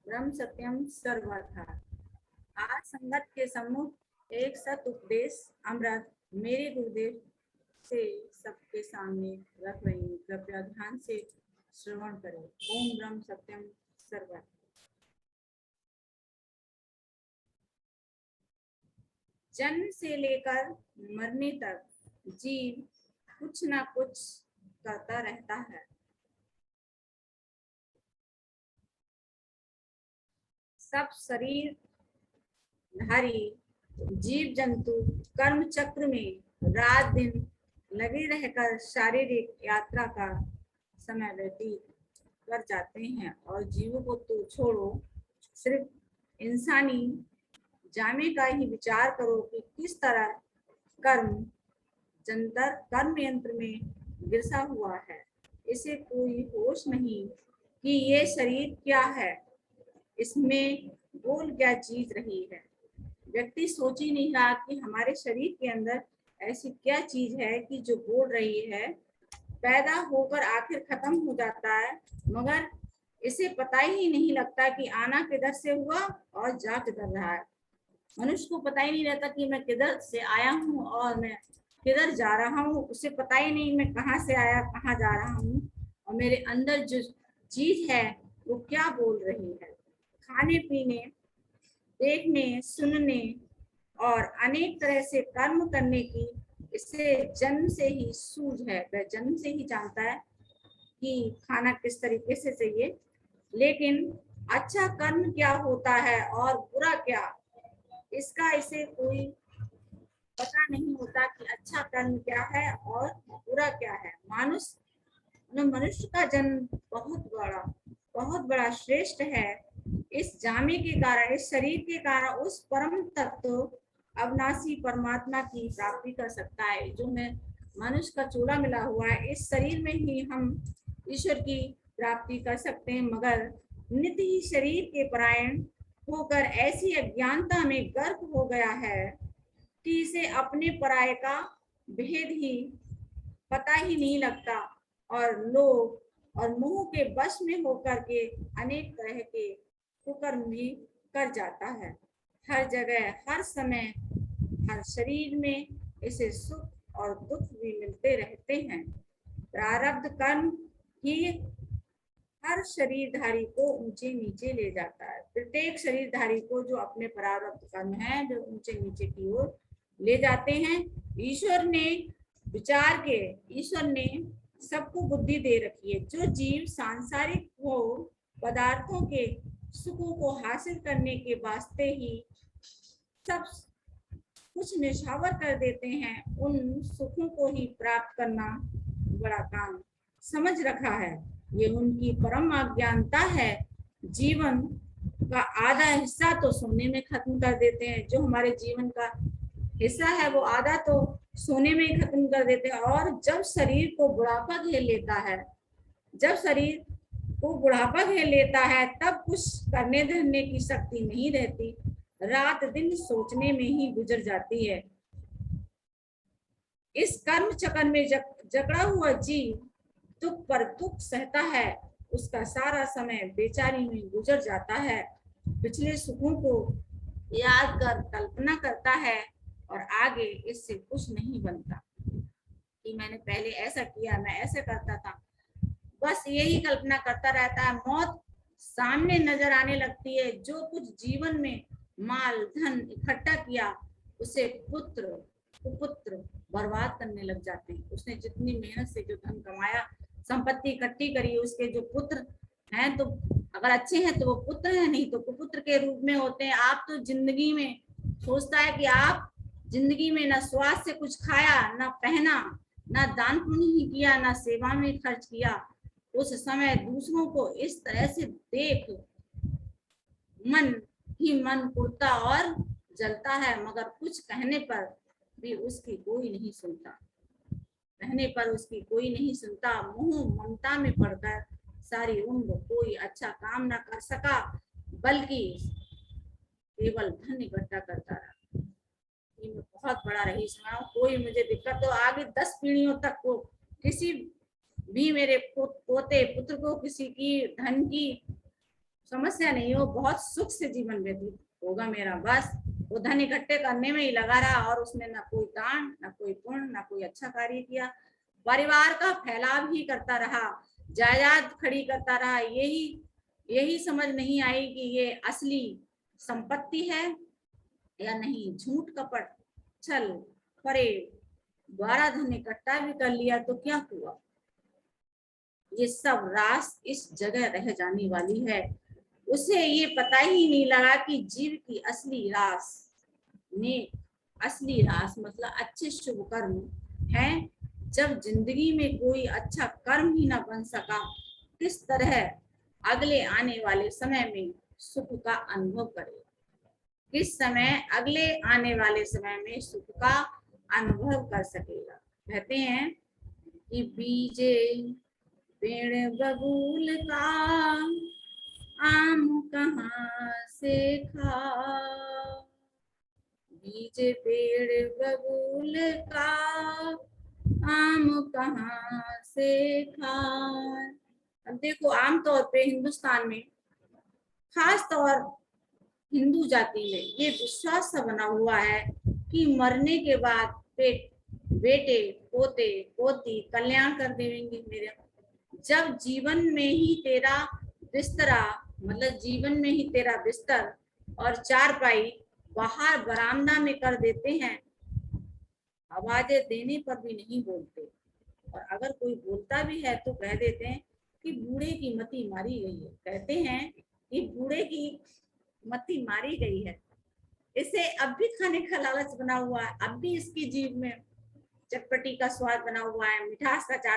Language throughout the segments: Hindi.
ब्रह्म सत्यम सर्वथा। आज संगत के सम्मुख एक सत उपदेश अमृत मेरे गुरुदेव से सबके सामने रख रही हूँ। कृपया ध्यान से श्रवण करें। ओम ब्रह्म सत्यम सर्वथा। जन्म से लेकर मरने तक जीव कुछ ना कुछ करता रहता है। सब शरीर धारी जीव जंतु कर्म चक्र में रात दिन लगे रहकर शारीरिक यात्रा का समय व्यतीत कर जाते हैं। और जीवों को तो छोड़ो, सिर्फ इंसानी जामे का ही विचार करो कि किस तरह कर्म जंतर कर्म यंत्र में गिरसा हुआ है। इसे कोई होश नहीं कि ये शरीर क्या है, इसमें बोल क्या चीज रही है। व्यक्ति सोच ही नहीं रहा कि हमारे शरीर के अंदर ऐसी क्या चीज है कि जो बोल रही है। पैदा होकर आखिर खत्म हो जाता है, मगर इसे पता ही नहीं लगता कि आना किधर से हुआ और जा किधर रहा है। मनुष्य को पता ही नहीं रहता कि मैं किधर से आया हूँ और मैं किधर जा रहा हूँ। उसे पता ही नहीं मैं कहाँ से आया कहाँ जा रहा हूँ, और मेरे अंदर जो चीज है वो क्या बोल रही है। खाने पीने, देखने, सुनने और अनेक तरह से कर्म करने की इसे जन्म से ही सूझ है। वह जन्म से ही जानता है कि खाना किस तरीके से चाहिए, लेकिन अच्छा कर्म क्या होता है और बुरा क्या, इसका इसे कोई पता नहीं होता कि अच्छा कर्म क्या है और बुरा क्या है। मनुष्य का जन्म बहुत बड़ा श्रेष्ठ है। इस जामे के कारण, इस शरीर के कारण उस परम तत्व अविनाशी परमात्मा की प्राप्ति कर सकता है। जो मैं मनुष्य का चोला मिला हुआ है, इस शरीर में ही हम ईश्वर की प्राप्ति कर सकते हैं। मगर नित्य ही शरीर के परायण होकर ऐसी अज्ञानता में गर्क हो गया है कि इसे अपने पराये का भेद ही पता ही नहीं लगता, और लोभ और मोह के वश में होकर के अनेक तरह के कुकर्म भी कर जाता है। हर जगह, हर समय, हर शरीर में इसे सुख और दुख भी मिलते रहते हैं। प्रारब्ध कर्म ही हर शरीरधारी को ऊंचे नीचे ले जाता है। प्रत्येक शरीरधारी को जो अपने प्रारब्ध कर्म है जो ऊंचे नीचे की ओर ले जाते हैं। ईश्वर ने सबको बुद्धि दे रखी है। जो जीव सांसारिक हो पदार्थों के सुखों को हासिल करने के वास्ते ही सब कुछ निछावर कर देते हैं, उन सुखों को ही प्राप्त करना बड़ा काम समझ रखा है। ये उनकी परम अज्ञानता है। जीवन का आधा हिस्सा तो सोने में खत्म कर देते हैं। जो हमारे जीवन का हिस्सा है वो आधा तो सोने में ही खत्म कर देते हैं। और जब शरीर को बुढ़ापा घेर लेता है, जब शरीर को बुढ़ापा घेर लेता है, तब कुछ करने धरने की शक्ति नहीं रहती। रात दिन सोचने में ही गुजर जाती है। इस कर्म चक्र में जकड़ा हुआ जीव दुख पर दुख सहता है। उसका सारा समय बेचारी में गुजर जाता है। पिछले सुखों को याद कर कल्पना करता है और आगे इससे कुछ नहीं बनता कि मैंने पहले ऐसा किया, मैं ऐसा करता था। बस यही कल्पना करता रहता है। मौत सामने नजर आने लगती है। जो कुछ जीवन में माल धन इकट्ठा किया, उसे पुत्र कुपुत्र बर्बाद करने लग जाते हैं। उसने जितनी मेहनत से जो धन कमाया, संपत्ति इकट्ठी करी, उसके जो पुत्र हैं तो अगर अच्छे हैं तो वो पुत्र हैं, नहीं तो कुपुत्र के रूप में होते हैं। आप तो जिंदगी में सोचता है कि आप जिंदगी में ना स्वास्थ्य से कुछ खाया, ना पहना, ना दान पुण्य ही किया, ना सेवा में खर्च किया। उस समय दूसरों को इस तरह से देख मन ही मन उड़ता और जलता है, मगर कुछ कहने पर भी उसकी कोई नहीं सुनता। कहने पर उसकी कोई नहीं सुनता। मोह ममता में पड़कर सारी उम्र कोई अच्छा काम ना कर सका, बल्कि केवल धन इकट्ठा करता रहा। मैं बहुत बड़ा रईस हूं, कोई मुझे दिक्कत तो आगे 10 पीढ़ियों तक को किसी भी मेरे पोते पुत्र को किसी की धन की समस्या नहीं हो, बहुत सुख से जीवन व्यतीत होगा मेरा। बस वो धन इकट्ठे करने में ही लगा रहा और उसने ना कोई दान, ना कोई पुण्य, ना कोई अच्छा कार्य किया। परिवार का फैलाव ही करता रहा, जायदाद खड़ी करता रहा। यही समझ नहीं आई कि ये असली संपत्ति है या नहीं। झूठ, कपट, छल, फरेब द्वारा धन इकट्ठा भी कर लिया तो क्या हुआ? ये सब रास इस जगह रह जाने वाली है। उसे ये पता ही नहीं लगा कि जीव की असली रास, नेक, असली रास मतलब अच्छे शुभ कर्म है। जब जिंदगी में कोई अच्छा कर्म ही ना बन सका, किस तरह अगले आने वाले समय में सुख का अनुभव करेगा? किस समय अगले आने वाले समय में सुख का अनुभव कर सकेगा? कहते हैं कि बीजे पेड़ बबूल का आम कहाँ से खा, बीज पेड़ बबूल का आम कहाँ से खाए। अब देखो, आमतौर पे हिंदुस्तान में, खास तौर हिंदू जाति में ये विश्वास सा बना हुआ है कि मरने के बाद बेटे, पोते, पोती कल्याण कर देंगे मेरे। जब जीवन में ही तेरा बिस्तरा, मतलब जीवन में ही तेरा बिस्तर और चारपाई बाहर बरामदा में कर देते हैं, आवाजें देने पर भी नहीं बोलते। और अगर कोई बोलता भी है तो कह देते हैं कि बूढ़े की मति मारी गई है। कहते हैं कि बूढ़े की मति मारी गई है। इसे अब भी खाने का लालच बना हुआ है, अब भी इसकी जीभ में चटपटी का स्वाद बना हुआ है, मिठास का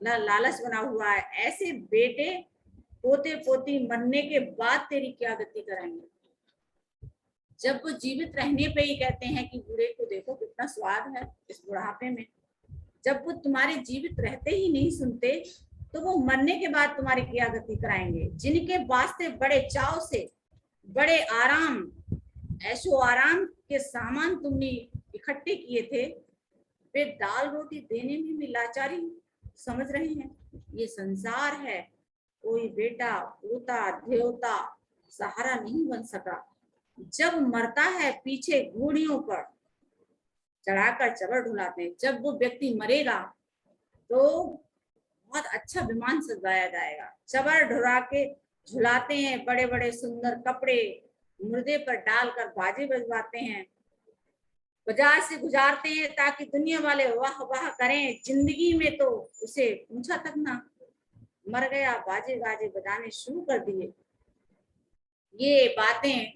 लालच बना हुआ है। ऐसे बेटे, पोते, पोती मरने के बाद तेरी क्या गति कराएंगे? जब वो जीवित रहने पे ही कहते हैं कि बूढ़े को देखो कितना स्वाद है इस बुढ़ापे में, जब वो तुम्हारे जीवित रहते ही नहीं सुनते तो वो मरने के बाद तुम्हारी क्या गति कराएंगे? जिनके वास्ते बड़े चाव से, बड़े आराम, ऐशो आराम के सामान तुमने इकट्ठे किए थे, वे दाल रोटी देने में भी लाचारी समझ रहे हैं। ये संसार है, कोई बेटा, पोता, देवता सहारा नहीं बन सका। जब मरता है पीछे घोड़ियों पर चढ़ाकर चबर ढुलाते हैं। जब वो व्यक्ति मरेगा तो बहुत अच्छा विमान सजाया जाएगा, चबर ढुला के झुलाते हैं, बड़े बड़े सुंदर कपड़े मुर्दे पर डालकर बाजे बजवाते हैं, बाजार से गुजारते हैं ताकि दुनिया वाले वाह वाह करें। जिंदगी में तो उसे पूछा तक ना, मर गया, बाजे गाजे बजाने शुरू कर दिए। ये बातें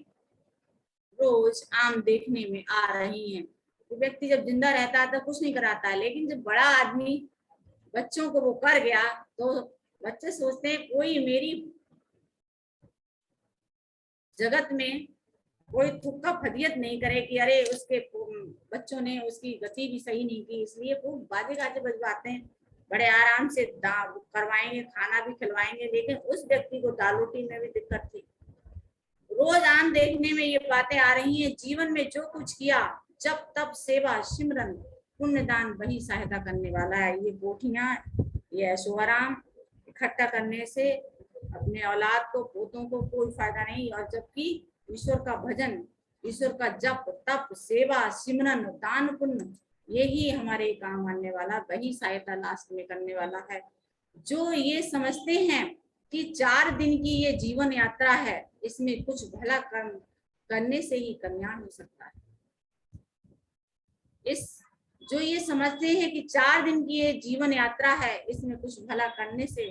रोज आम देखने में आ रही हैं। व्यक्ति जब जिंदा रहता है तो कुछ नहीं कराता है, लेकिन जब बड़ा आदमी बच्चों को वो कर गया तो बच्चे सोचते हैं कोई मेरी जगत में कोई तुक्का फदियत नहीं करे कि अरे उसके बच्चों ने उसकी गति भी सही नहीं की, इसलिए वो बाजे गाजे बजवाते हैं, बड़े आराम से करवाएंगे, खाना भी खिलवाएंगे। लेकिन उस व्यक्ति को दाल रोटी में भी दिक्कत थी। रोज आम देखने में ये बातें आ रही हैं। जीवन में जो कुछ किया, जब तब सेवा, सिमरन, पुण्यदान वही सहायता करने वाला है। ये कोठियां, ये ऐशोआराम इकट्ठा करने से अपने औलाद को, पोतों को कोई फायदा नहीं। और जबकि ईश्वर का भजन, ईश्वर का जप, तप, सेवा, सिमरन, दान, पुण्य, यही हमारे काम आने वाला, वही सहायता लास्ट में करने वाला है। जो ये समझते हैं कि 4 दिन की ये जीवन यात्रा है, इसमें कुछ भला कर्म करने से ही कल्याण हो सकता है। जो ये समझते हैं कि 4 दिन की ये जीवन यात्रा है, इसमें कुछ भला करने से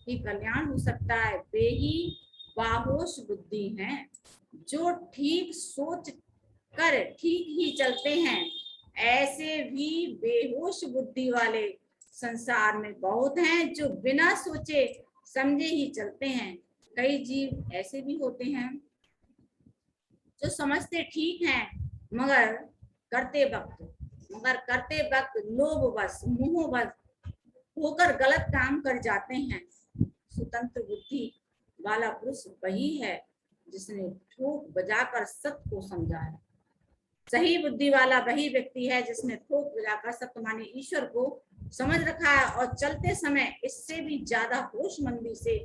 ही कल्याण हो सकता है, वे ही बाहोश बुद्धि हैं। जो ठीक सोच कर ठीक ही चलते हैं, ऐसे भी बेहोश बुद्धि वाले संसार में बहुत हैं जो बिना सोचे समझे ही चलते हैं। कई जीव ऐसे भी होते हैं जो समझते ठीक हैं, मगर करते वक्त लोभवश, मोहवश होकर गलत काम कर जाते हैं। स्वतंत्र बुद्धि वाला पुरुष वही है जिसने ठोक बजाकर सत्य को समझा है। सही बुद्धि वाला वही व्यक्ति है जिसने ठोक बजाकर सत्य माने ईश्वर को समझ रखा है और चलते समय इससे भी ज्यादा होशमंदी से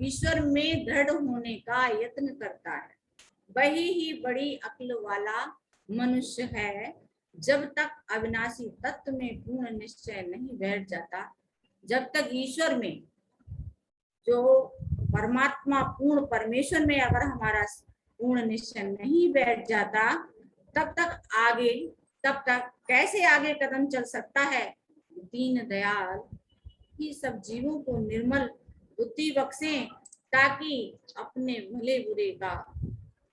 ईश्वर में दृढ़ होने का यत्न करता है, वही ही बड़ी अक्ल वाला मनुष्य है। जब तक अविनाशी तत्व में पूर्ण निश्चय नहीं बैठ जाता, जब तक ईश्वर में, जो परमात्मा पूर्ण परमेश्वर में अगर हमारा पूर्ण निश्चय नहीं बैठ जाता, तब तक कैसे आगे कदम चल सकता है। दीन दयाल ही सब जीवों को निर्मल बुद्धि बख्शें, ताकि अपने भले बुरे का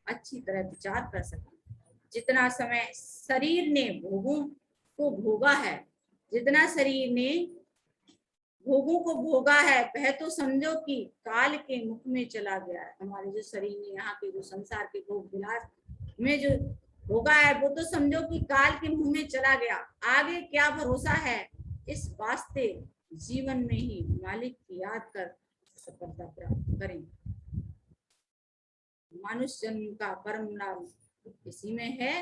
अच्छी तरह विचार कर सकें। जितना समय शरीर ने भोगों को भोगा है, जितना शरीर ने भोगों को भोगा है, वह तो समझो कि काल के मुख में चला गया है। हमारे जो शरीर ने यहाँ के जो संसार के भोग विलास में जो भोगा है, वो तो समझो कि काल के मुंह में चला गया। आगे क्या भरोसा है, इस वास्ते जीवन में ही मालिक की याद कर सफलता प्राप्त करें। मानुष जन्म का परम लाभ इसी में है,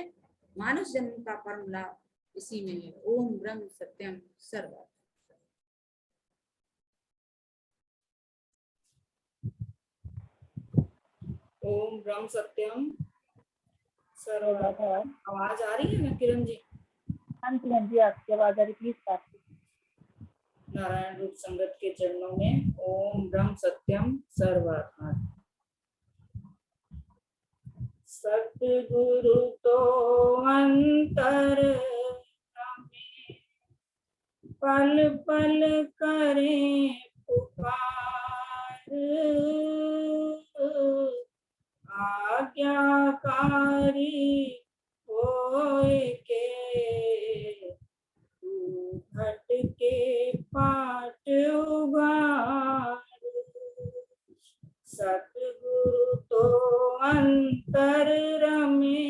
मानुष जन्म का परम लाभ इसी में है। ओम ब्रह्म सत्यम सर्वम। ओम ब्रह्म सत्यम सर्वम। आवाज आ रही है ना किरण जी? हाँ जी, आपकी आवाज आ रही, प्लीज बात। नारायण रूप संगत के चरणों में ओम ब्रह्म सत्यम सर्वम। सतगुरु तो अंतर में पल पल करें पुकार, आज्ञाकारी होए के तू घट के पाट उगार। सतगुरु तो अंतर रमे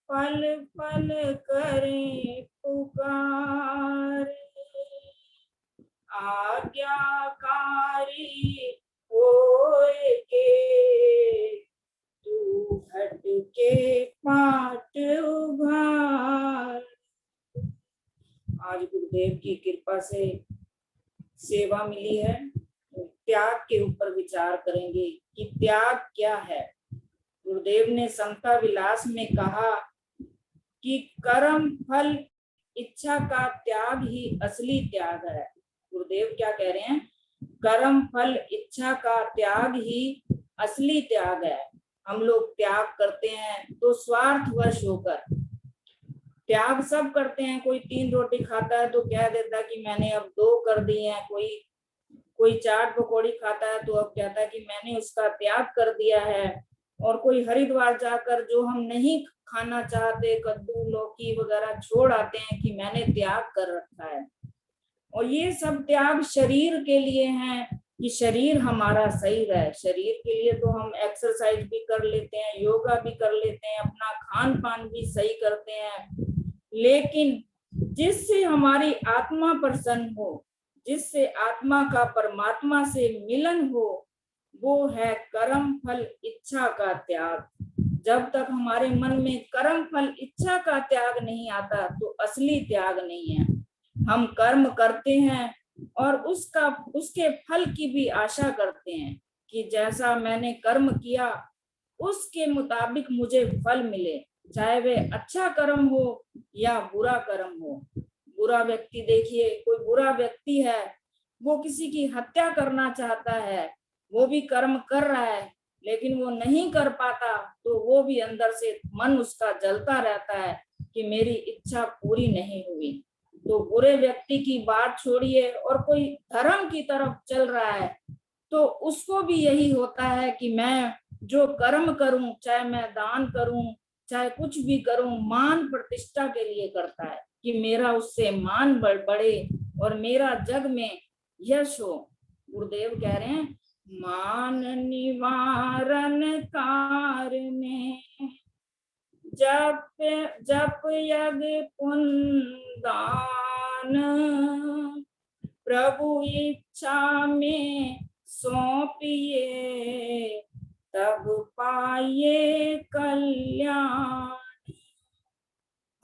पल पल करें पुकार, आज्ञाकारी होए के तू घट के पाट उभार। आज गुरुदेव की कृपा से सेवा मिली है, त्याग के ऊपर विचार करेंगे कि त्याग क्या है। गुरुदेव ने समता विलास में कहा कि कर्म फल इच्छा का त्याग ही असली त्याग है। गुरुदेव क्या कह रहे हैं? कर्म फल इच्छा का त्याग ही असली त्याग है। हम लोग त्याग करते हैं तो स्वार्थवश होकर त्याग सब करते हैं। कोई 3 रोटी खाता है तो कह देता है कि मैंने अब 2 कर दी हैं। कोई चाट पकौड़ी खाता है तो अब कहता है कि मैंने उसका त्याग कर दिया है। और कोई हरिद्वार जाकर जो हम नहीं खाना चाहते, कद्दू लौकी वगैरह छोड़ आते हैं कि मैंने त्याग कर रखा है। और ये सब त्याग शरीर के लिए हैं कि शरीर हमारा सही रहे। शरीर के लिए तो हम एक्सरसाइज भी कर लेते हैं, योगा भी कर लेते हैं, अपना खान पान भी सही करते हैं, लेकिन जिससे हमारी आत्मा प्रसन्न हो, जिससे आत्मा का परमात्मा से मिलन हो, वो है कर्म फल इच्छा का त्याग। जब तक हमारे मन में कर्म फल इच्छा का त्याग नहीं आता तो असली त्याग नहीं है। हम कर्म करते हैं और उसके फल की भी आशा करते हैं कि जैसा मैंने कर्म किया उसके मुताबिक मुझे फल मिले, चाहे वे अच्छा कर्म हो या बुरा कर्म हो। बुरा व्यक्ति देखिए, कोई बुरा व्यक्ति है, वो किसी की हत्या करना चाहता है, वो भी कर्म कर रहा है, लेकिन वो नहीं कर पाता तो वो भी अंदर से मन उसका जलता रहता है कि मेरी इच्छा पूरी नहीं हुई। तो बुरे व्यक्ति की बात छोड़िए, और कोई धर्म की तरफ चल रहा है तो उसको भी यही होता है कि मैं जो कर्म करूं, चाहे मैं दान करूं, चाहे कुछ भी करूं, मान प्रतिष्ठा के लिए करता है कि मेरा उससे मान बढ़े और मेरा जग में यश हो। गुरुदेव कह रहे हैं मान निवारण कारणे जप यज्ञ पुण्य दान, प्रभु इच्छा में सौंपिए तब पाइए कल्याण।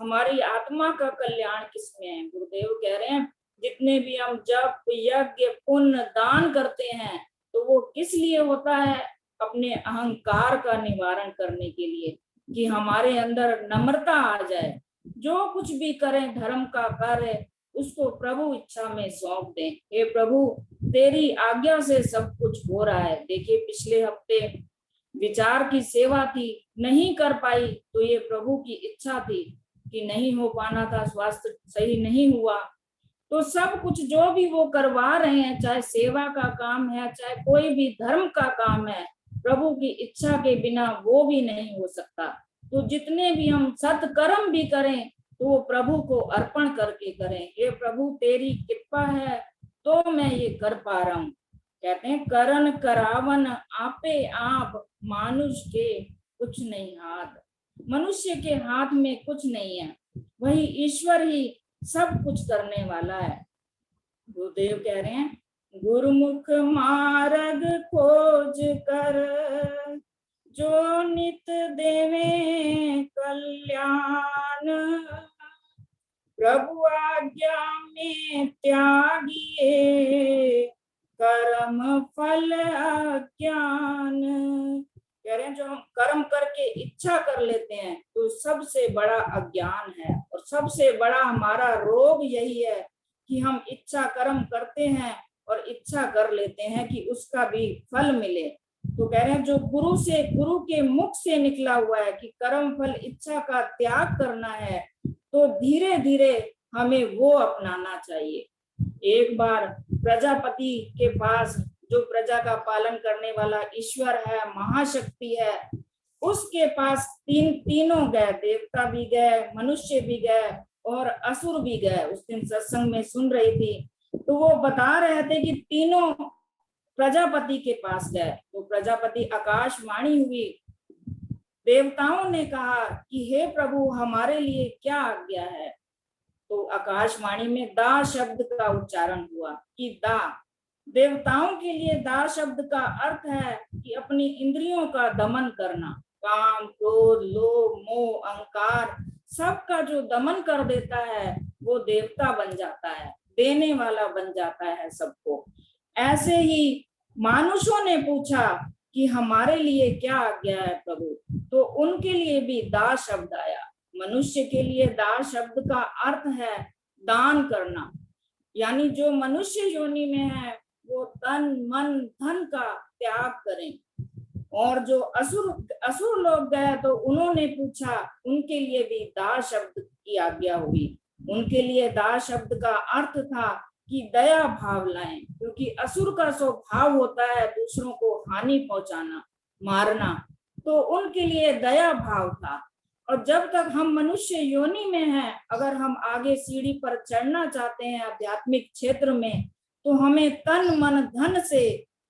हमारी आत्मा का कल्याण किसमें है? गुरुदेव कह रहे हैं जितने भी हम जप यज्ञ पुण्य दान करते हैं तो वो किस लिए होता है? अपने अहंकार का निवारण करने के लिए, कि हमारे अंदर नम्रता आ जाए। जो कुछ भी करें धर्म का कार्य उसको प्रभु इच्छा में सौंप दें। हे प्रभु, तेरी आज्ञा से सब कुछ हो रहा है। देखिए, पिछले हफ्ते विचार की सेवा थी, नहीं कर पाई तो ये प्रभु की इच्छा थी कि नहीं हो पाना था, स्वास्थ्य सही नहीं हुआ। तो सब कुछ जो भी वो करवा रहे हैं, चाहे सेवा का काम है, चाहे कोई भी धर्म का काम है, प्रभु की इच्छा के बिना वो भी नहीं हो सकता। तो जितने भी हम सत्कर्म भी करें तो वो प्रभु को अर्पण करके करें। ये प्रभु तेरी कृपा है तो मैं ये कर पा रहा हूँ। कहते हैं करन करावन आपे आप, मानुष के कुछ नहीं हाथ। मनुष्य के हाथ में कुछ नहीं है, वही ईश्वर ही सब कुछ करने वाला है। गुरुदेव कह रहे हैं, गुरुमुख मार्ग खोज कर जो नित देवे कल्याण, प्रभु आज्ञा में त्यागिए कर्म फल अज्ञान। कह रहे हैं जो हम कर्म करके इच्छा कर लेते हैं तो सबसे बड़ा अज्ञान है, और सबसे बड़ा हमारा रोग यही है कि हम इच्छा कर्म करते हैं और इच्छा कर लेते हैं कि उसका भी फल मिले। तो कह रहे हैं जो गुरु के मुख से निकला हुआ है कि कर्म फल इच्छा का त्याग करना है, तो धीरे धीरे हमें वो अपनाना चाहिए। एक बार प्रजापति के पास, जो प्रजा का पालन करने वाला ईश्वर है, महाशक्ति है, उसके पास तीनों गए, देवता भी गए, मनुष्य भी गए और असुर भी गए। उस दिन सत्संग में सुन रही थी तो वो बता रहे थे कि तीनों प्रजापति के पास गए। तो प्रजापति आकाशवाणी हुई, देवताओं ने कहा कि हे प्रभु हमारे लिए क्या आज्ञा है। तो आकाशवाणी में दा शब्द का उच्चारण हुआ कि दा, देवताओं के लिए दा शब्द का अर्थ है कि अपनी इंद्रियों का दमन करना। काम क्रोध लोभ मोह अहंकार सबका जो दमन कर देता है वो देवता बन जाता है, देने वाला बन जाता है सबको। ऐसे ही मानुषों ने पूछा कि हमारे लिए क्या आज्ञा है प्रभु, तो उनके लिए भी दा शब्द आया। मनुष्य के लिए दा शब्द का अर्थ है दान करना, यानी जो मनुष्य योनि में है वो तन मन धन का त्याग करें। और जो असुर लोग गए तो उन्होंने पूछा, उनके लिए भी दा शब्द की आज्ञा हुई। उनके लिए दा शब्द का अर्थ था कि दया भाव लाएं, क्योंकि असुर का स्वभाव होता है दूसरों को हानि पहुंचाना, मारना। तो उनके लिए दया भाव था। और जब तक हम मनुष्य योनि में हैं, अगर हम आगे सीढ़ी पर चढ़ना चाहते हैं आध्यात्मिक क्षेत्र में, तो हमें तन मन धन से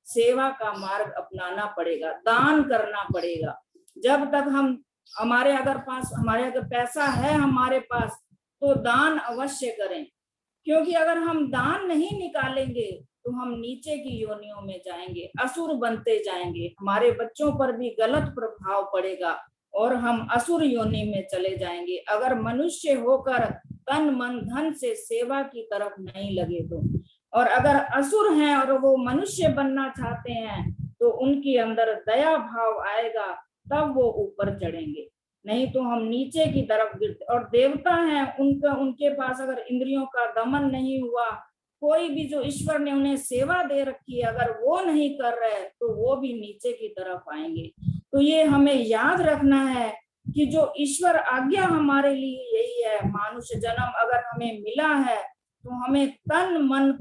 सेवा का मार्ग अपनाना पड़ेगा, दान करना पड़ेगा। जब तक हमारे अगर पैसा है हमारे पास तो दान अवश्य करें, क्योंकि अगर हम दान नहीं निकालेंगे तो हम नीचे की योनियों में जाएंगे, असुर बनते जाएंगे, हमारे बच्चों पर भी गलत प्रभाव पड़ेगा और हम असुर योनि में चले जाएंगे अगर मनुष्य होकर तन मन धन से सेवा की तरफ नहीं लगे तो। और अगर असुर हैं और वो मनुष्य बनना चाहते हैं तो उनके अंदर दया भाव आएगा, तब वो ऊपर चढ़ेंगे, नहीं तो हम नीचे की तरफ गिरते। और देवता हैं, उनके पास अगर इंद्रियों का दमन नहीं हुआ, कोई भी जो ईश्वर ने उन्हें सेवा दे रखी है अगर वो नहीं कर रहे तो वो भी नीचे की तरफ आएंगे। तो ये हमें याद रखना है कि जो ईश्वर आज्ञा हमारे लिए यही है, मानुष्य जन्म अगर हमें मिला है तो हमें तन मन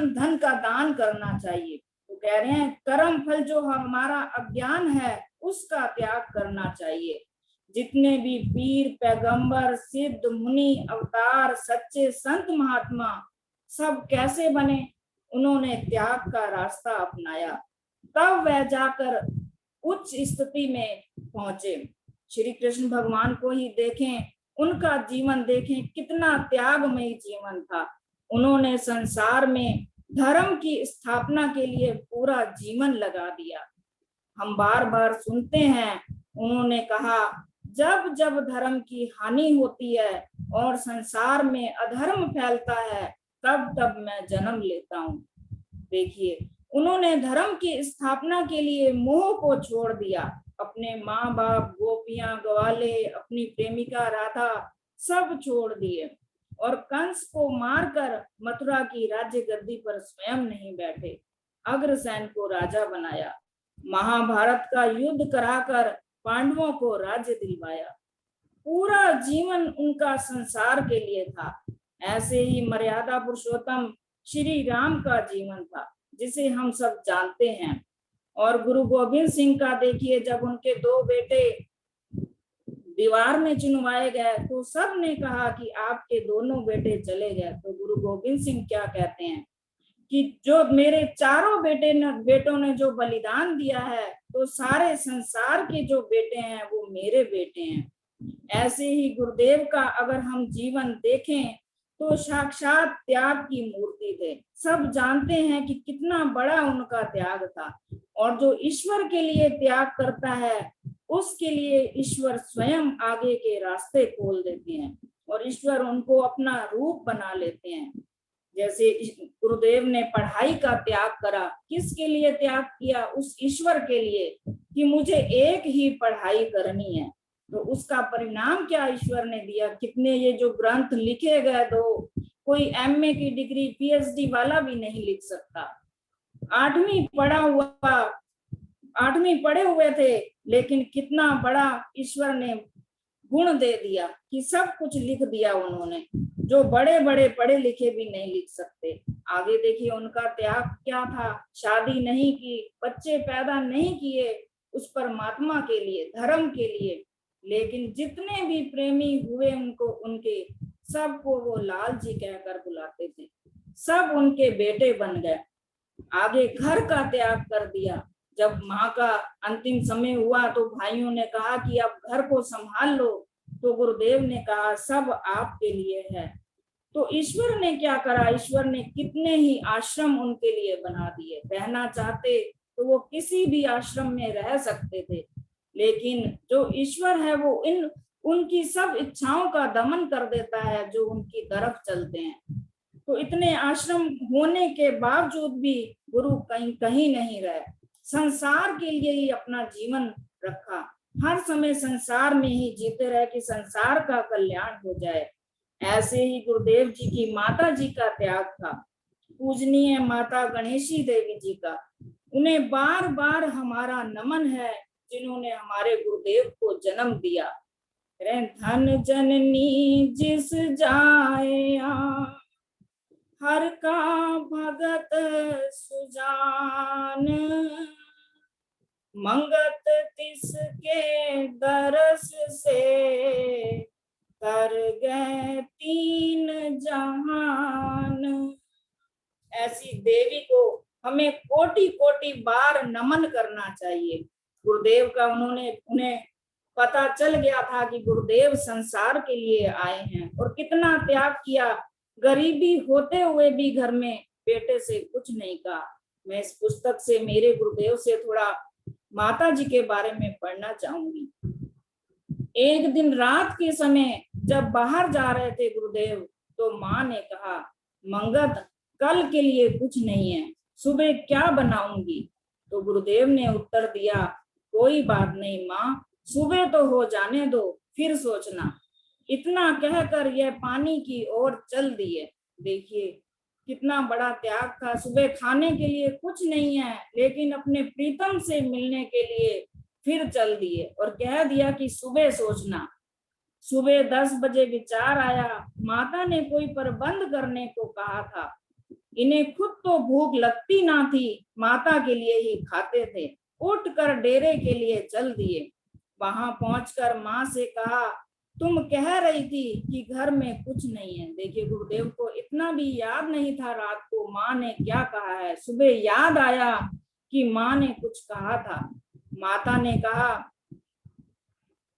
धन का दान करना चाहिए। तो कह रहे हैं कर्म फल जो हमारा अज्ञान है उसका त्याग करना चाहिए। जितने भी पीर पैगंबर सिद्ध मुनि अवतार सच्चे संत महात्मा सब कैसे बने, उन्होंने त्याग का रास्ता अपनाया, तब वह जाकर उच्च स्थिति में पहुंचे। श्री कृष्ण भगवान को ही देखें, उनका जीवन देखें, कितना त्यागमयी जीवन था। उन्होंने संसार में धर्म की स्थापना के लिए पूरा जीवन लगा दिया। हम बार बार सुनते हैं, उन्होंने कहा जब जब धर्म की हानि होती है और संसार में अधर्म फैलता है, तब तब मैं जन्म लेता हूँ। देखिए, उन्होंने धर्म की स्थापना के लिए मोह को छोड़ दिया। अपने माँ बाप, गोपियां, ग्वाले, अपनी प्रेमिका राधा सब छोड़ दिए और कंस को मारकर मथुरा की राज्य गद्दी पर स्वयं नहीं बैठे, अग्रसेन को राजा बनाया। महाभारत का युद्ध कराकर पांडवों को राज्य दिलवाया। पूरा जीवन उनका संसार के लिए था। ऐसे ही मर्यादा पुरुषोत्तम श्री राम का जीवन था, जिसे हम सब जानते हैं। और गुरु गोविंद सिंह का देखिए, जब उनके 2 बेटे दीवार में चुनवाए गए तो सब ने कहा कि आपके दोनों बेटे चले गए। तो गुरु गोविंद सिंह क्या कहते हैं कि जो मेरे चारों बेटों ने जो बलिदान दिया है, तो सारे संसार के जो बेटे हैं वो मेरे बेटे हैं। ऐसे ही गुरुदेव का अगर हम जीवन देखें तो साक्षात त्याग की मूर्ति थे। सब जानते हैं कि कितना बड़ा उनका त्याग था, और जो ईश्वर के लिए त्याग करता है उसके लिए ईश्वर स्वयं आगे के रास्ते खोल देते हैं और ईश्वर उनको अपना रूप बना लेते हैं। जैसे गुरुदेव ने पढ़ाई का त्याग करा, किसके लिए त्याग किया? उस ईश्वर के लिए कि मुझे एक ही पढ़ाई करनी है। तो उसका परिणाम क्या ईश्वर ने दिया? कितने ये जो ग्रंथ लिखे गए, तो कोई एमए की डिग्री, पीएचडी वाला भी नहीं लिख सकता। 8वीं पढ़े हुए थे, लेकिन कितना बड़ा ईश्वर ने गुण दे दिया कि सब कुछ लिख दिया उन्होंने, जो बड़े बड़े पढ़े लिखे भी नहीं लिख सकते। आगे देखिए उनका त्याग क्या था। शादी नहीं की, बच्चे पैदा नहीं किए, उस परमात्मा के लिए, धर्म के लिए। लेकिन जितने भी प्रेमी हुए उनको, उनके सबको वो लाल जी कहकर बुलाते थे, सब उनके बेटे बन गए। आगे घर का त्याग कर दिया। जब माँ का अंतिम समय हुआ तो भाइयों ने कहा कि अब घर को संभाल लो, तो गुरुदेव ने कहा सब आपके लिए है। तो ईश्वर ने क्या करा? ईश्वर ने कितने ही आश्रम उनके लिए बना दिए। रहना चाहते तो वो किसी भी आश्रम में रह सकते थे, लेकिन जो ईश्वर है वो उनकी सब इच्छाओं का दमन कर देता है जो उनकी तरफ चलते हैं। तो इतने आश्रम होने के बावजूद भी गुरु कहीं नहीं रहे, संसार के लिए ही अपना जीवन रखा। हर समय संसार में ही जीते रहे कि संसार का कल्याण हो जाए। ऐसे ही गुरुदेव जी की माता जी का त्याग था, पूजनीय माता गणेशी देवी जी का। उन्हें बार बार हमारा नमन है, जिन्होंने हमारे गुरुदेव को जन्म दिया। धन जननी जिस जाया, हर का भगत सुजान, मंगत तिसके दरस से, कर गए 3 जहान। ऐसी देवी को हमें कोटि कोटि बार नमन करना चाहिए। गुरुदेव का उन्हें पता चल गया था कि गुरुदेव संसार के लिए आए हैं, और कितना त्याग किया। गरीबी होते हुए भी घर में बेटे से कुछ नहीं कहा। मैं इस पुस्तक से मेरे गुरुदेव से थोड़ा माता जी के बारे में पढ़ना चाहूंगी। एक दिन रात के समय जब बाहर जा रहे थे गुरुदेव, तो माँ ने कहा, मंगत कल के लिए कुछ नहीं है, सुबह क्या बनाऊंगी? तो गुरुदेव ने उत्तर दिया, कोई बात नहीं माँ, सुबह तो हो जाने दो, फिर सोचना। इतना कहकर यह पानी की ओर चल दिए। देखिए कितना बड़ा त्याग था। सुबह खाने के लिए कुछ नहीं है, लेकिन अपने प्रीतम से मिलने के लिए फिर चल दिए और कह दिया कि सुबह सोचना। सुबह 10 बजे विचार आया, माता ने कोई प्रबंध करने को कहा था। इन्हें खुद तो भूख लगती ना थी, माता के लिए ही खाते थे। उठकर डेरे के लिए चल दिए। वहां पहुंचकर माँ से कहा, तुम कह रही थी कि घर में कुछ नहीं है। देखिए गुरुदेव को इतना भी याद नहीं था रात को माँ ने क्या कहा है। सुबह याद आया कि माँ ने कुछ कहा था। माता ने कहा,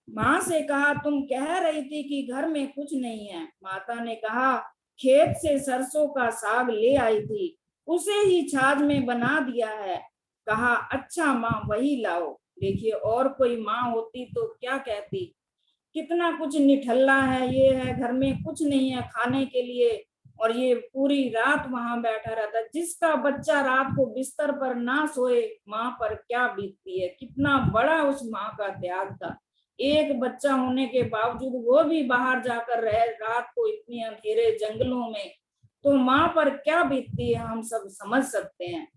माँ से कहा, तुम कह रही थी कि घर में कुछ नहीं है। माता ने कहा, खेत से सरसों का साग ले आई थी, उसे ही छाछ में बना दिया है। कहा, अच्छा माँ वही लाओ। देखिए और कोई माँ होती तो क्या कहती कितना कुछ निठल्ला है, ये है, घर में कुछ नहीं है खाने के लिए, और ये पूरी रात वहां बैठा रहता है। जिसका बच्चा रात को बिस्तर पर ना सोए, माँ पर क्या बीतती है। कितना बड़ा उस माँ का त्याग था। एक बच्चा होने के बावजूद वो भी बाहर जाकर रहे रात को इतनी अंधेरे जंगलों में, तो माँ पर क्या बीतती है हम सब समझ सकते हैं।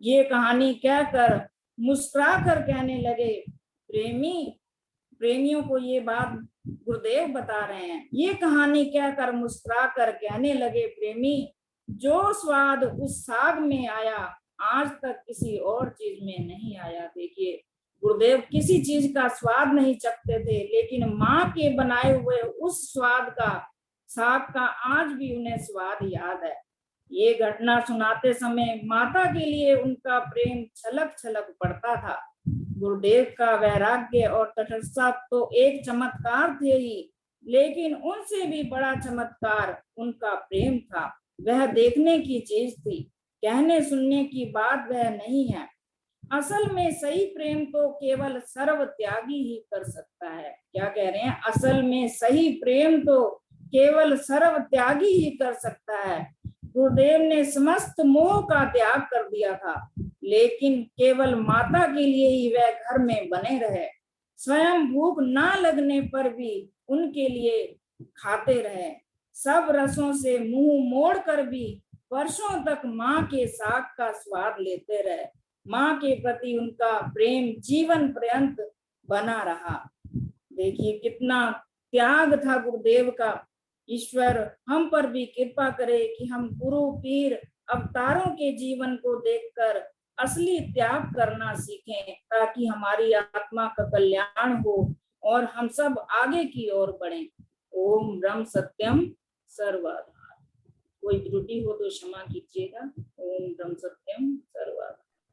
ये कहानी कहकर मुस्कुरा कर कहने लगे, प्रेमियों को ये बात गुरुदेव बता रहे हैं। ये कहानी कहकर मुस्कुरा कर कहने लगे, प्रेमी, जो स्वाद उस साग में आया आज तक किसी और चीज में नहीं आया। देखिए, गुरुदेव किसी चीज का स्वाद नहीं चखते थे, लेकिन माँ के बनाए हुए उस स्वाद का, साग का आज भी उन्हें स्वाद याद है। ये घटना सुनाते समय माता के लिए उनका प्रेम छलक छलक पड़ता था। गुरुदेव का वैराग्य और तटस्थता तो एक चमत्कार थे ही, लेकिन उनसे भी बड़ा चमत्कार उनका प्रेम था। वह देखने की चीज थी, कहने सुनने की बात वह नहीं है। असल में सही प्रेम तो केवल सर्व त्यागी ही कर सकता है। क्या कह रहे हैं? असल में सही प्रेम तो केवल सर्व त्यागी ही कर सकता है। गुरुदेव ने समस्त मोह का त्याग कर दिया था, लेकिन केवल माता के लिए ही वह घर में बने रहे। स्वयं भूख ना लगने पर भी उनके लिए खाते रहे। सब रसों से मुंह मोड़ कर भी वर्षों तक माँ के साग का स्वाद लेते रहे। माँ के प्रति उनका प्रेम जीवन पर्यंत बना रहा। देखिए कितना त्याग था गुरुदेव का। ईश्वर हम पर भी कृपा करे कि हम गुरु पीर अवतारों के जीवन को देखकर असली त्याग करना सीखें, ताकि हमारी आत्मा का कल्याण हो और हम सब आगे की ओर बढ़ें। ओम ब्रह्म सत्यम सर्वदा। कोई त्रुटि हो तो क्षमा कीजिएगा। ओम ब्रह्म सत्यम।